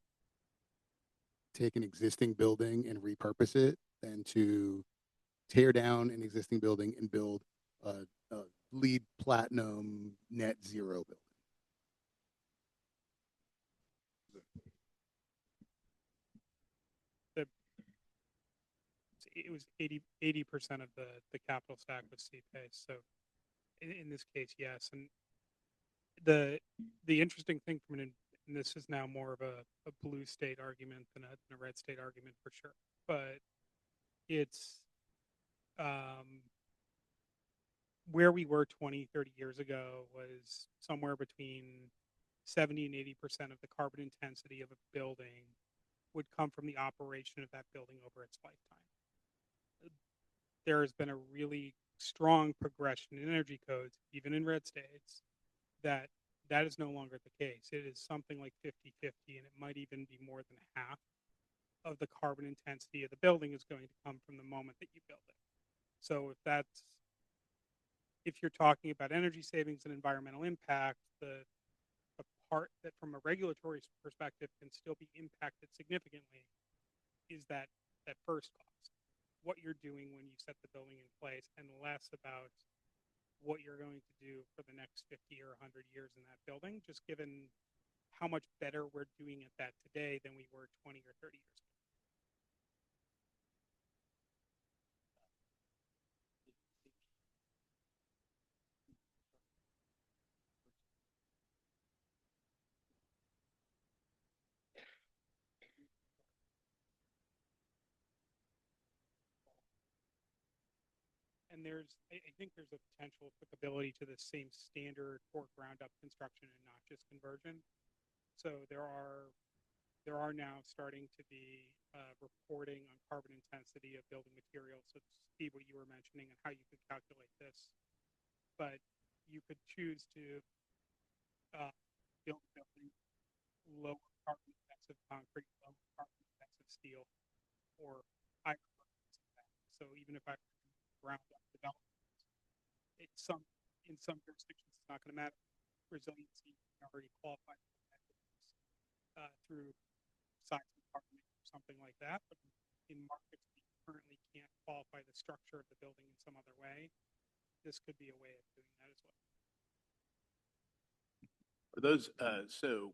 take an existing building and repurpose it than to tear down an existing building and build a LEED platinum net zero building. It was 80% of the capital stack was CPACE. So in this case, yes. And the interesting thing and this is now more of a blue state argument than a red state argument for sure, but it's where we were 20, 30 years ago was somewhere between 70 and 80% of the carbon intensity of a building would come from the operation of that building over its lifetime. There has been a really strong progression in energy codes, even in red states, that is no longer the case. It is something like 50-50, and it might even be more than half of the carbon intensity of the building is going to come from the moment that you build it. So if you're talking about energy savings and environmental impact, the part that from a regulatory perspective can still be impacted significantly is that first cost, what you're doing when you set the building in place, and less about what you're going to do for the next 50 or 100 years in that building, just given how much better we're doing at that today than we were 20 or 30 years ago. And I think there's a potential applicability to the same standard for ground up construction and not just conversion. So there are now starting to be reporting on carbon intensity of building materials. So Steve, what you were mentioning and how you could calculate this, but you could choose to build a building lower carbon intensive concrete, lower carbon intensive steel, or higher carbon intensive that. So even if I ground up development, in some jurisdictions it's not going to matter. Resiliency can already qualify through seismic hardening or something like that. But in markets that currently can't qualify the structure of the building in some other way, this could be a way of doing that as well. Are those, so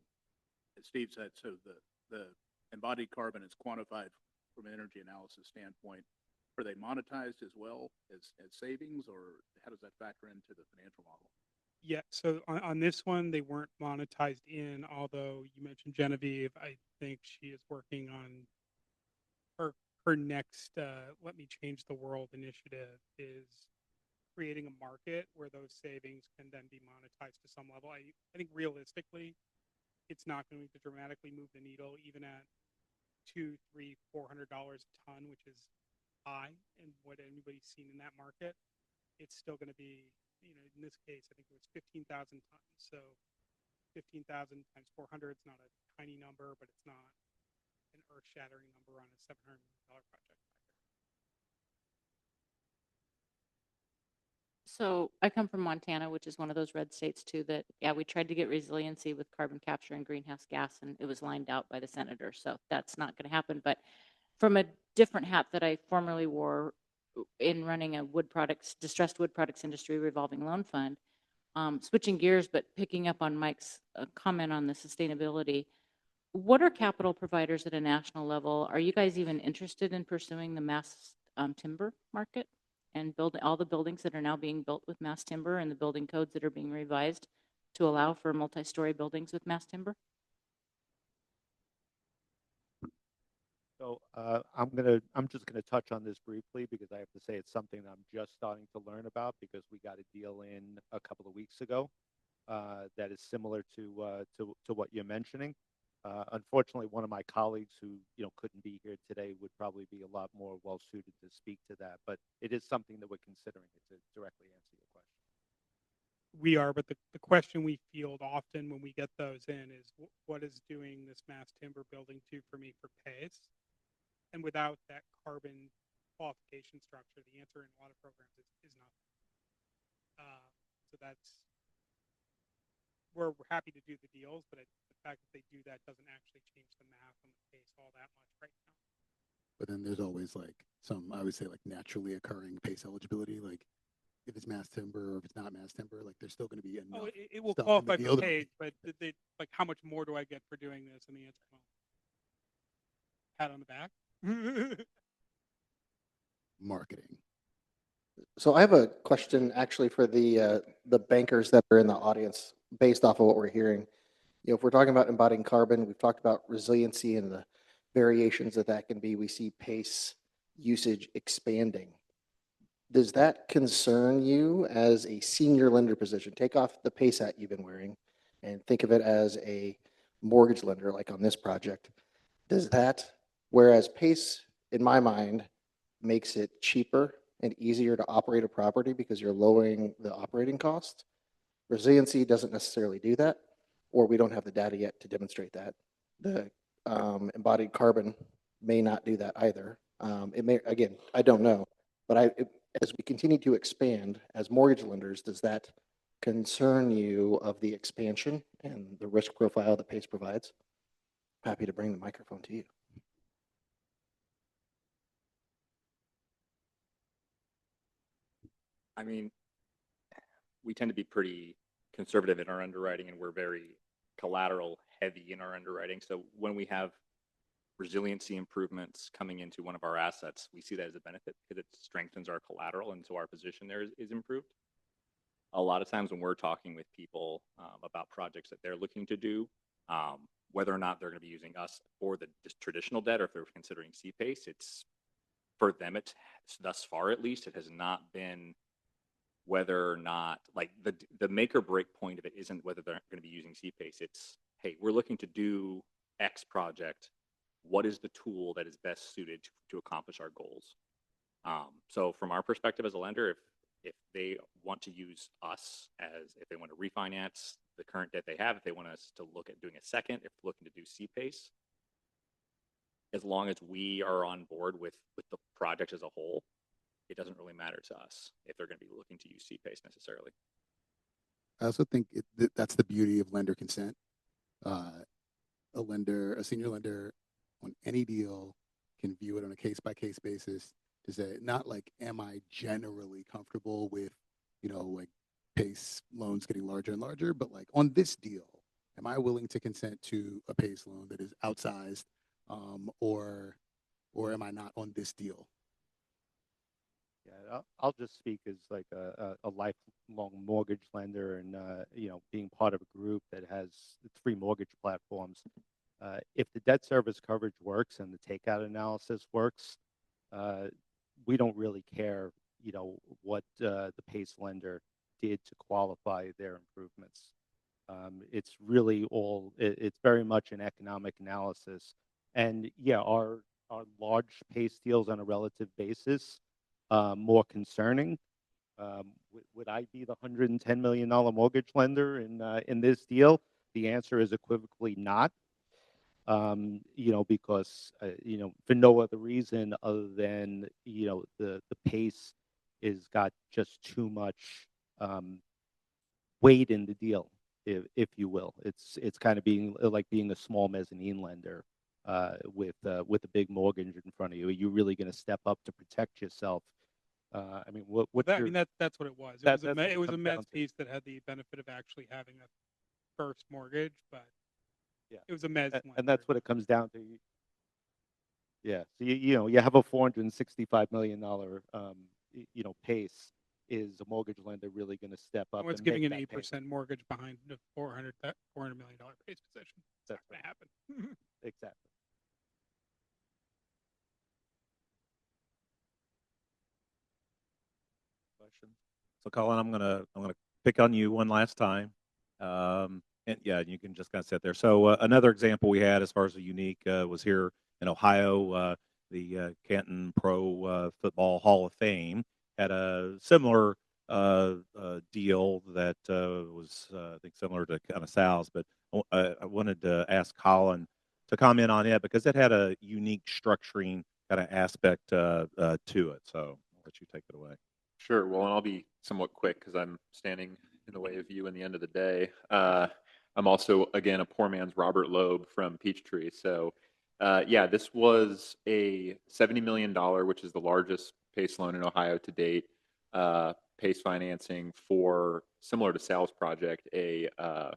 as Steve said, so the embodied carbon is quantified from an energy analysis standpoint. Are they monetized as well as savings, or how does that factor into the financial model? Yeah, so on this one, they weren't monetized in, although you mentioned Genevieve. I think she is working on her next Let Me Change the World initiative is creating a market where those savings can then be monetized to some level. I think realistically, it's not going to dramatically move the needle, even at $200, $300, $400 a ton, which is high and what anybody's seen in that market. It's still going to be, in this case, I think it was 15,000 tons. So 15,000 times 400 is not a tiny number, but it's not an earth-shattering number on a $700 million project. So I come from Montana, which is one of those red states too, that, yeah, we tried to get resiliency with carbon capture and greenhouse gas, and it was lined out by the senator. So that's not going to happen. But from a different hat that I formerly wore in running a distressed wood products industry revolving loan fund. Switching gears, but picking up on Mike's comment on the sustainability, what are capital providers at a national level? Are you guys even interested in pursuing the mass timber market and building all the buildings that are now being built with mass timber and the building codes that are being revised to allow for multi-story buildings with mass timber? So I'm just gonna touch on this briefly because I have to say it's something that I'm just starting to learn about because we got a deal in a couple of weeks ago that is similar to what you're mentioning. Unfortunately, one of my colleagues who couldn't be here today would probably be a lot more well suited to speak to that. But it is something that we're considering to directly answer your question. We are, but the question we field often when we get those in is, what is doing this mass timber building do for me for pace? And without that carbon qualification structure, the answer in a lot of programs is nothing. So we're happy to do the deals, but the fact that they do that doesn't actually change the math on the pace all that much right now. But then there's always like some, I would say, like naturally occurring pace eligibility. Like if it's mass timber or if it's not mass timber, like there's still going to be enough. It will stuff in the qualify deal for to- pace, but like how much more do I get for doing this? And the answer, well, pat on the back. Marketing. So I have a question actually for the bankers that are in the audience based off of what we're hearing. If we're talking about embodying carbon, we've talked about resiliency and the variations that can be. We see PACE usage expanding. Does that concern you as a senior lender position? Take off the PACE hat you've been wearing and think of it as a mortgage lender like on this project. Does that, whereas PACE, in my mind, makes it cheaper and easier to operate a property because you're lowering the operating cost. Resiliency doesn't necessarily do that, or we don't have the data yet to demonstrate that. The embodied carbon may not do that either. It may, again, I don't know, but as we continue to expand as mortgage lenders, does that concern you of the expansion and the risk profile that PACE provides? Happy to bring the microphone to you. I mean, we tend to be pretty conservative in our underwriting, and we're very collateral heavy in our underwriting. So when we have resiliency improvements coming into one of our assets, we see that as a benefit because it strengthens our collateral, and so our position there is improved. A lot of times when we're talking with people about projects that they're looking to do, whether or not they're going to be using us for the traditional debt or if they're considering CPACE, it's for them, it's thus far at least, it has not been whether or not, like the make or break point of it isn't whether they're going to be using CPACE. It's, hey, we're looking to do X project. What is the tool that is best suited to accomplish our goals? So from our perspective as a lender, if they want to use us if they want to refinance the current debt they have, if they want us to look at doing a second, if they're looking to do CPACE, as long as we are on board with the project as a whole, it doesn't really matter to us if they're going to be looking to use CPACE necessarily. I also think that's the beauty of lender consent. A senior lender on any deal can view it on a case-by-case basis to say, not like, am I generally comfortable with, like PACE loans getting larger and larger, but like on this deal, am I willing to consent to a PACE loan that is outsized, or am I not on this deal? Yeah, I'll just speak as like a lifelong mortgage lender and, being part of a group that has 3 mortgage platforms. If the debt service coverage works and the takeout analysis works, we don't really care, what the PACE lender did to qualify their improvements. It's really it's very much an economic analysis. And yeah, our large PACE deals on a relative basis, more concerning. Would I be the $110 million mortgage lender in this deal? The answer is equivocally not. Because for no other reason other than the PACE is got just too much weight in the deal, if you will. It's kind of being a small mezzanine lender with a big mortgage in front of you. Are you really going to step up to protect yourself I mean, what's That, I your, mean, that's what it was. It That- was a that's what it it was a comes down mezz to. piece that had the benefit of actually having a first mortgage, but Yeah. it was a mezz and lender. that's what it comes down to. Yeah. So you have a $465 million pace. Is a mortgage lender really going to step up What's and giving make an that payment? 8% mortgage behind the $400 million PACE position? It's not That's going to happen. Exactly. Questions? So Colin, I'm gonna pick on you one last time. And yeah, you can just kind of sit there. So another example we had as far as a unique was here in Ohio. The Canton Pro Football Hall of Fame had a similar deal that was I think similar to kind of Sal's, but I wanted to ask Colin to comment on it because it had a unique structuring kind of aspect to it. So I'll let you take it away. Sure. Well, and I'll be somewhat quick because I'm standing in the way of you in the end of the day. I'm also, again, a poor man's Robert Loeb from Peachtree. So, yeah, this was a $70 million, which is the largest PACE loan in Ohio to date. PACE financing for, similar to Sal's project, a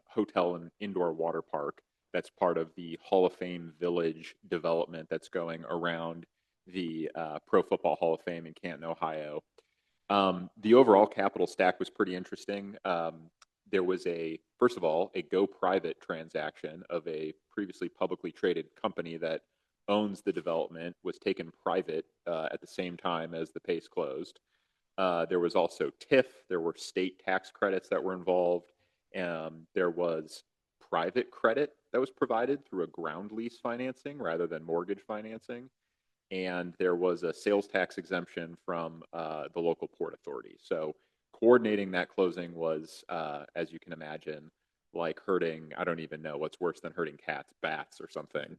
hotel and indoor water park that's part of the Hall of Fame Village development that's going around the Pro Football Hall of Fame in Canton, Ohio. The overall capital stack was pretty interesting. There was first of all, a go private transaction of a previously publicly traded company that owns the development was taken private at the same time as the PACE closed. There was also TIF. There were state tax credits that were involved. There was private credit that was provided through a ground lease financing rather than mortgage financing. And there was a sales tax exemption from the local port authority. So coordinating that closing was, as you can imagine, like hurting, I don't even know what's worse than hurting cats, bats or something.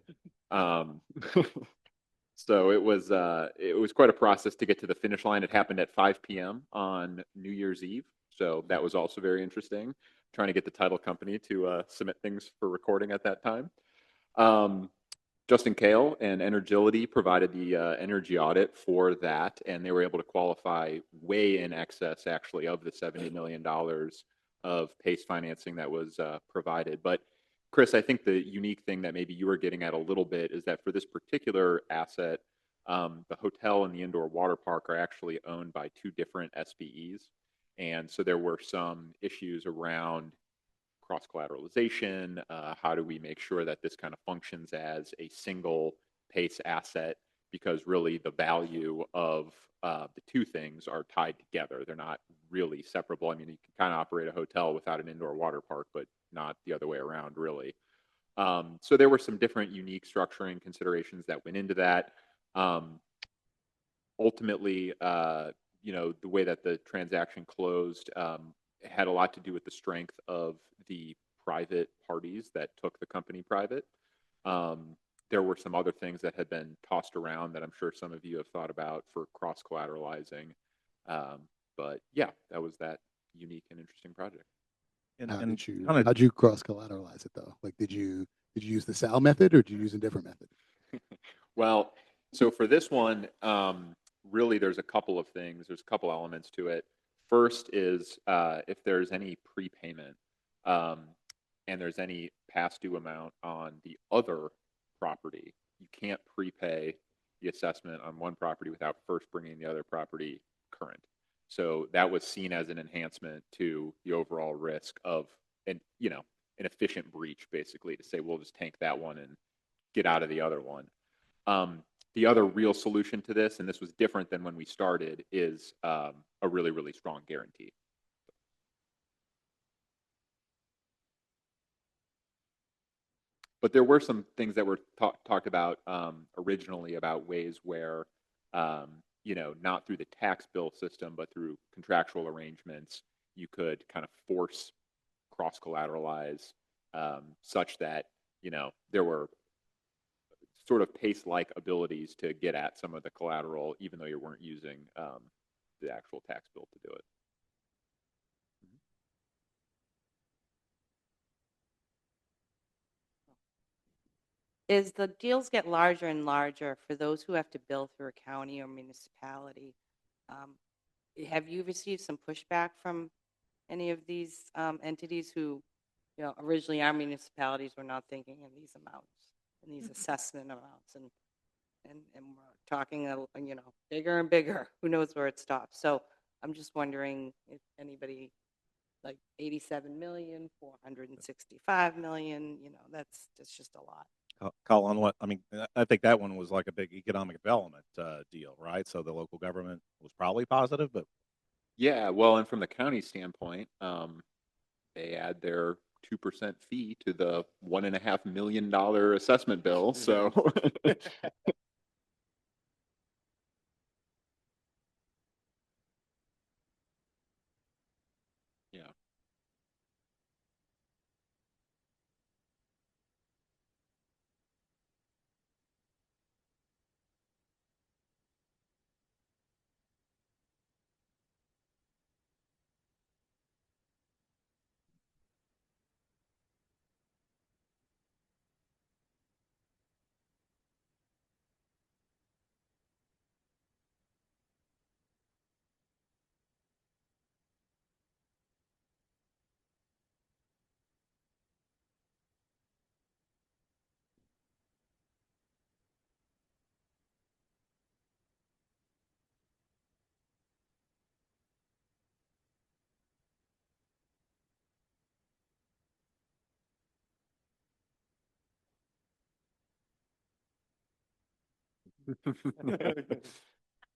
So it was quite a process to get to the finish line. It happened at 5 p.m. on New Year's Eve. So that was also very interesting, trying to get the title company to submit things for recording at that time. Justin Kale and Energility provided the energy audit for that, and they were able to qualify way in excess, actually, of the $70 million of PACE financing that was provided. But Chris, I think the unique thing that maybe you were getting at a little bit is that for this particular asset, the hotel and the indoor water park are actually owned by two different SPEs. And so there were some issues around cross-collateralization. How do we make sure that this kind of functions as a single PACE asset? Because really the value of the two things are tied together. They're not really separable. I mean, you can kind of operate a hotel without an indoor water park, but not the other way around, really. So there were some different unique structuring considerations that went into that. Ultimately, the way that the transaction closed had a lot to do with the strength of the private parties that took the company private. There were some other things that had been tossed around that I'm sure some of you have thought about for cross collateralizing. But yeah, that was that unique and interesting project. How'd you cross collateralize it though? Like, did you use the Sal method or did you use a different method? Well, so for this one, really there's a couple of things. There's a couple elements to it. First is if there's any prepayment and there's any past due amount on the other property, you can't prepay the assessment on one property without first bringing the other property current. So that was seen as an enhancement to the overall risk of an efficient breach, basically, to say we'll just tank that one and get out of the other one. The other real solution to this, and this was different than when we started, is a really, really strong guarantee. But there were some things that were talked about originally about ways where, not through the tax bill system, but through contractual arrangements, you could kind of force cross-collateralize such that, there were sort of PACE-like abilities to get at some of the collateral, even though you weren't using the actual tax bill to do it. As the deals get larger and larger, for those who have to bill through a county or municipality, have you received some pushback from any of these entities who, originally our municipalities were not thinking in these amounts, in these assessment amounts, and we're talking, bigger and bigger. Who knows where it stops? So I'm just wondering if anybody, like 87 million, 465 million, that's just a lot. Colin, I think that one was like a big economic development deal, right? So the local government was probably positive, but Yeah, well, and from the county standpoint, they add their 2% fee to the $1.5 million assessment bill. So yeah.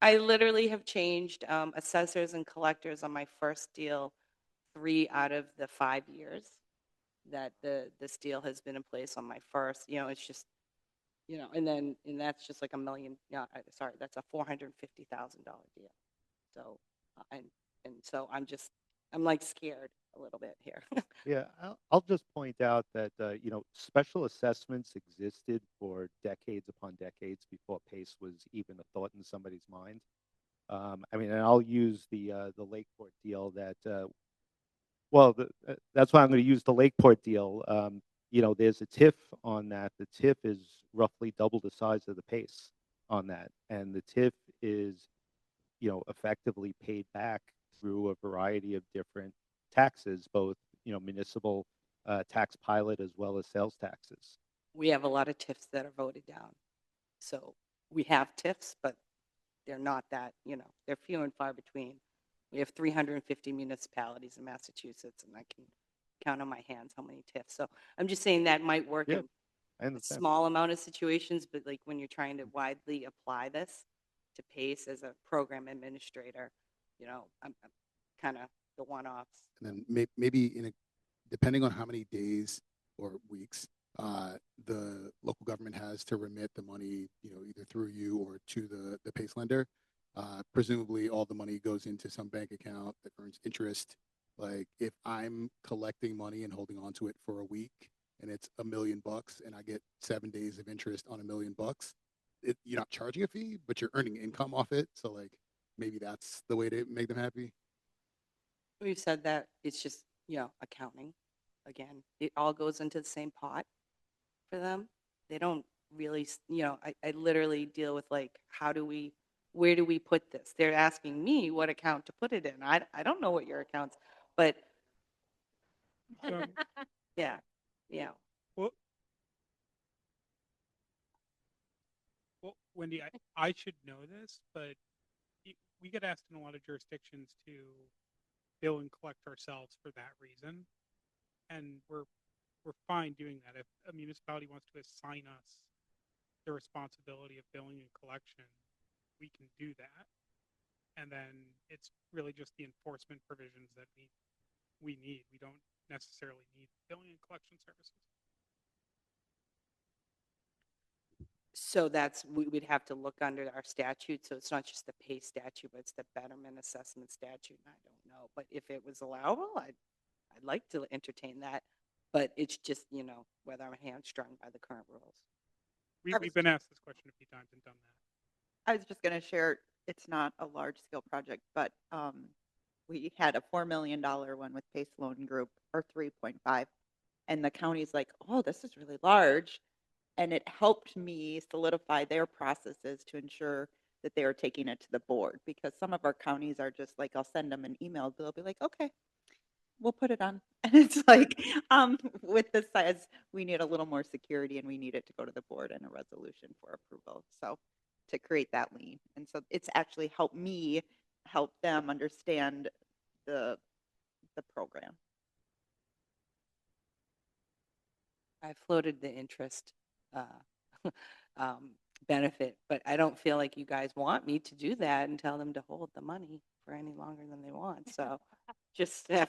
I literally have changed assessors and collectors on my first deal 3 out of the 5 years that this deal has been in place on my first. It's just, and that's just like a million. Yeah, sorry, that's a $450,000 deal. So, and so I'm like scared a little bit here. Yeah, I'll just point out that, special assessments existed for decades upon decades before PACE was even a thought in somebody's mind. And I'll use the Lakeport deal that, that's why I'm going to use the Lakeport deal. There's a TIF on that. The TIF is roughly double the size of the PACE on that. And the TIF is, effectively paid back through a variety of different taxes, both, municipal tax pilot as well as sales taxes. We have a lot of TIFs that are voted down. So we have TIFs, but they're not that, they're few and far between. We have 350 municipalities in Massachusetts, and I can count on my hands how many TIFs. So I'm just saying that might work Yeah, in I a understand. small amount of situations, but like when you're trying to widely apply this to PACE as a program administrator, I'm kind of the one-offs. And then maybe depending on how many days or weeks the local government has to remit the money, either through you or to the PACE lender. Presumably, all the money goes into some bank account that earns interest. Like if I'm collecting money and holding on to it for a week, and it's $1 million, and I get 7 days of interest on $1 million, you're not charging a fee, but you're earning income off it. So like maybe that's the way to make them happy. We've said that it's just, accounting. Again, it all goes into the same pot for them. They don't really, I literally deal with like, where do we put this? They're asking me what account to put it in. I don't know what your account's, but So, yeah, well, Wendy, I should know this, but we get asked in a lot of jurisdictions to bill and collect ourselves for that reason, and we're fine doing that. If a municipality wants to assign us the responsibility of billing and collection, we can do that. And then it's really just the enforcement provisions that we need. We don't necessarily need billing and collection services. so we'd have to look under our statute. So it's not just the pay statute, but it's the betterment assessment statute. And I don't know, but if it was allowable, I'd like to entertain that. But it's just, whether I'm hamstrung by the current rules. We've been asked this question a few times and done that. I was just going to share, it's not a large scale project, but we had a $4 million one with Pace Loan Group, or 3.5. And the county's like, oh, this is really large. And it helped me solidify their processes to ensure that they are taking it to the board, because some of our counties are just like, I'll send them an email, they'll be like, okay, we'll put it on. And it's like, with this size, we need a little more security and we need it to go to the board and a resolution for approval. So to create that lean. And so it's actually helped me help them understand the program. I floated the interest benefit, but I don't feel like you guys want me to do that and tell them to hold the money for any longer than they want. So just I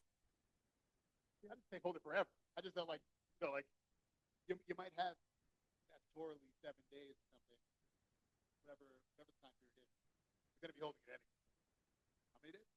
just think hold it forever. I just don't like, you might have statutorily 7 days or something, whatever time period it is. You're going to be holding it anyway. How many days?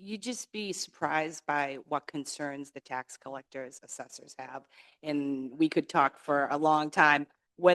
you just be surprised by what concerns the tax collectors, assessors have. And we could talk for a long time